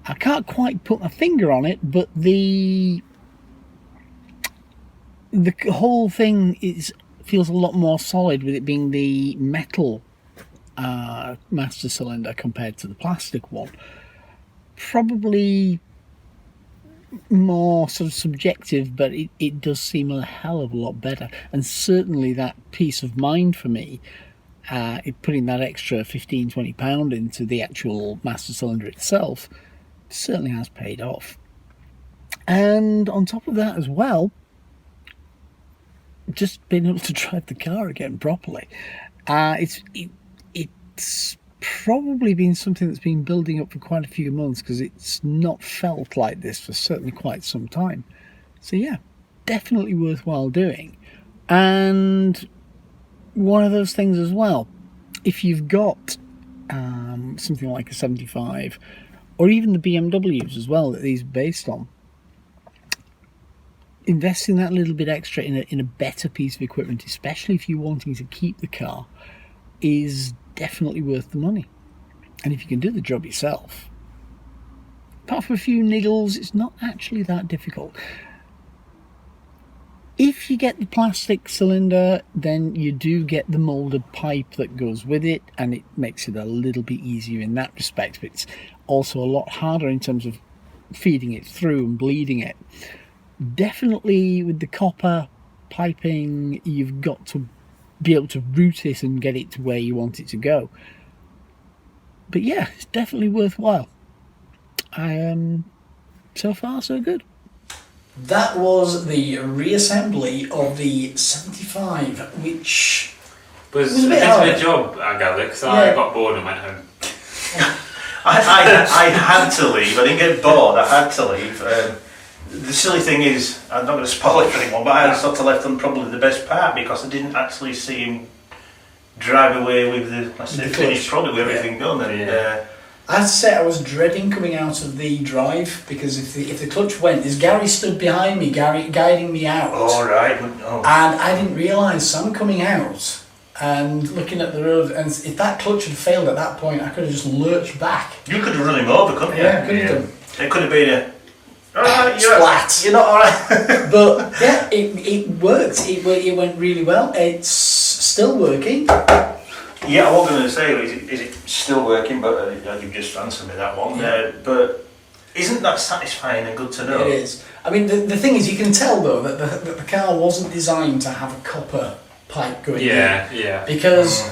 I can't quite put my finger on it, but the whole thing feels a lot more solid with it being the metal master cylinder compared to the plastic one. Probably more sort of subjective, but it does seem a hell of a lot better, and certainly that peace of mind for me, putting that extra £15-20 into the actual master cylinder itself certainly has paid off. And on top of that as well, just being able to drive the car again properly, it's probably been something that's been building up for quite a few months, because it's not felt like this for certainly quite some time. So yeah, definitely worthwhile doing. And one of those things as well, if you've got something like a 75, or even the BMWs as well that these are based on, investing that little bit extra in a better piece of equipment, especially if you're wanting to keep the car, is definitely worth the money. And if you can do the job yourself, apart from a few niggles, it's not actually that difficult. If you get the plastic cylinder, then you do get the moulded pipe that goes with it, and it makes it a little bit easier in that respect, but it's also a lot harder in terms of feeding it through and bleeding it. Definitely with the copper piping, you've got to be able to route it and get it to where you want it to go. But yeah, it's definitely worthwhile. So far so good. That was the reassembly of the 75, which was a bit of a job, I gather, because I got bored and went home. I had to leave. I didn't get bored. I had to leave. The silly thing is, I'm not going to spoil it for anyone, but I sort of left on probably the best part, because I didn't actually see him drive away with the, let's say, finished product with everything done. And I have to say, I was dreading coming out of the drive, because if the clutch went, as Gary stood behind me, guiding me out. Oh, right. Oh. And I didn't realise, so I'm coming out and looking at the road, and if that clutch had failed at that point, I could have just lurched back. You could have run him over, couldn't you? Yeah, I could have done. It could have been a splat. You're not alright. But yeah, it worked. It went really well. It's still working. Yeah, I was going to say, is it still working? But you've just answered me that one. Yeah. But isn't that satisfying and good to know? It is. I mean, the thing is, you can tell though that the car wasn't designed to have a copper pipe going in. Yeah. Because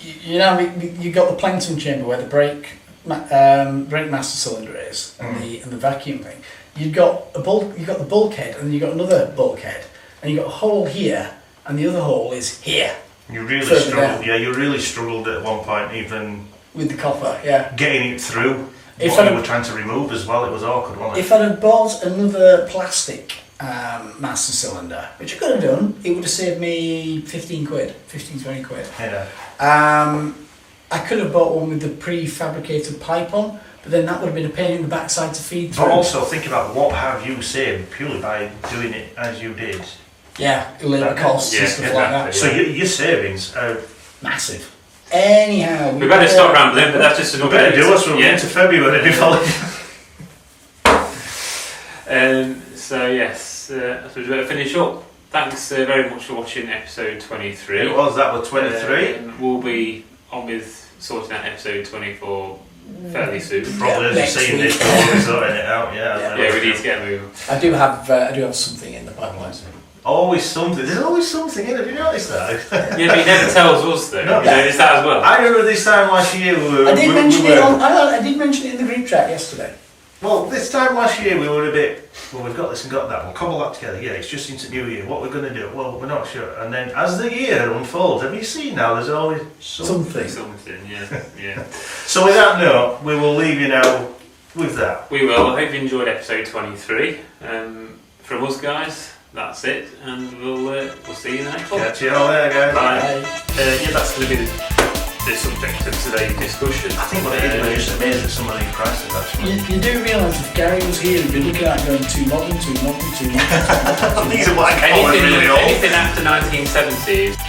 you know, you got the plankton chamber where the brake master cylinder is, and the vacuum thing. You've got the bulkhead, and you've got another bulkhead, and you've got a hole here, and the other hole is here. You really further struggled. down. Yeah, you really struggled at one point, even With the copper, yeah. getting it through. If What I'd you were trying to remove as well, it was awkward, wasn't it? If I'd have bought another plastic master cylinder, which I could have done, it would have saved me 15 quid, 15, 20 quid. Yeah. I could have bought one with the prefabricated pipe on, but then that would have been a pain in the backside to feed through. But also think about what have you saved purely by doing it as you did. Yeah, labour costs and stuff like that. So your savings are Massive. Anyhow, We better stop rambling, but that's just another better do us from into February before. So yes, I suppose we better finish up. Thanks very much for watching episode 23. It was, that was 23. We'll be on with sorting out episode 24 fairly soon. Probably as you've seen this, we're sorting it out, Yeah, we need to get moving. I do have something in the pipeline. Always something. There's always something in it. Have you noticed that? Yeah, but he never tells us though. No. You noticed that as well. I remember this time last year I did mention it in the group chat yesterday. Well, this time last year we were a bit, well, we've got this and got that, we'll cobble that together, yeah, it's just into New Year, what we're going to do, well, we're not sure. And then as the year unfolds, have you seen now, there's always something. Something, yeah. So with that note, we will leave you now with that. We will. I hope you enjoyed episode 23. From us guys, that's it, and we'll see you in the next one. Catch you all there, guys. Bye. Yeah, that's going to be the subject of today's discussion. I think what it is, we're just amazed at some of these prices actually. You do realise if Gary was here, he'd be looking at going too modern. These are what I call really old. Anything after 1970s.